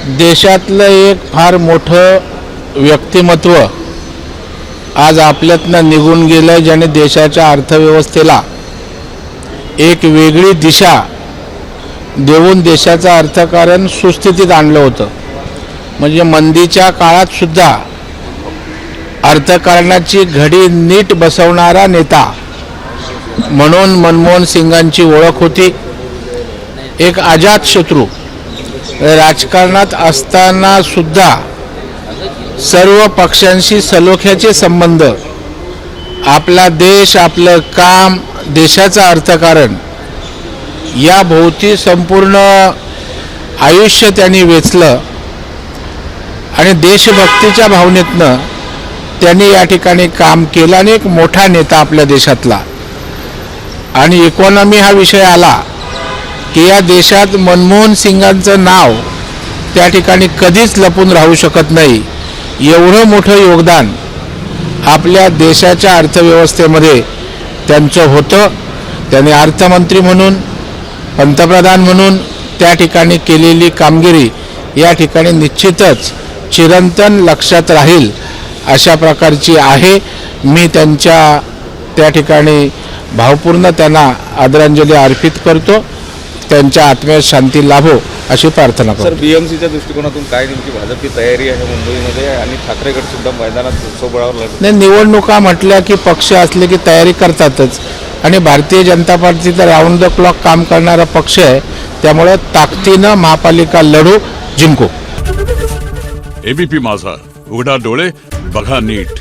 देशातलं एक फार मोठं व्यक्तिमत्व आज आपल्यातनं निघून गेलं, ज्याने देशाच्या अर्थव्यवस्थेला एक वेगळी दिशा देऊन देशाचं अर्थकारण सुस्थितीत आणलं होतं. म्हणजे मंदीच्या काळात सुद्धा अर्थकारणाची घडी नीट बसवणारा नेता म्हणून मनमोहन सिंगांची ओळख होती. एक अजातशत्रू राजकारणात असताना सुद्धा सर्व पक्षांशी सलोख्याचे संबंध, आपला देश, आपलं काम, देशाचं अर्थकारण या भोवती संपूर्ण आयुष्य त्यांनी वेचलं आणि देशभक्तीच्या भावनेतनं त्यांनी या ठिकाणी काम केलं आणि एक मोठा नेता आपल्या देशातला. आणि इकॉनॉमी हा विषय आला की या देशात मनमोहन सिंगांचं नाव त्या ठिकाणी कधीच लपून राहू शकत नाही. एवढं मोठं योगदान आपल्या देशाच्या अर्थव्यवस्थेमध्ये त्यांचं होतं. त्यांनी अर्थमंत्री म्हणून, पंतप्रधान म्हणून त्या ठिकाणी केलेली कामगिरी या ठिकाणी निश्चितच चिरंतन लक्षात राहील अशा प्रकारची आहे. मी त्यांच्या त्या ठिकाणी भावपूर्ण त्यांना आदरांजली अर्पित करतो. त्यांच्या आत्म्यात शांती लाभो अशी प्रार्थना करतो. सर, बीएमसीच्या दृष्टिकोनातून काय नेमकी भाजपची तयारी आहे मुंबईमध्ये आणि ठाकरे गट सुद्धा मैदानात सोबळावर लढत? नाही, निवडणुका म्हटल्या की पक्ष असले की तयारी करतातच आणि भारतीय जनता पार्टी तर राऊंड द क्लॉक काम करणारा पक्ष आहे. त्यामुळे ताकदीनं महापालिका लढू, जिंकू. एबीपी माझा, उघडा डोळे बघा नीट.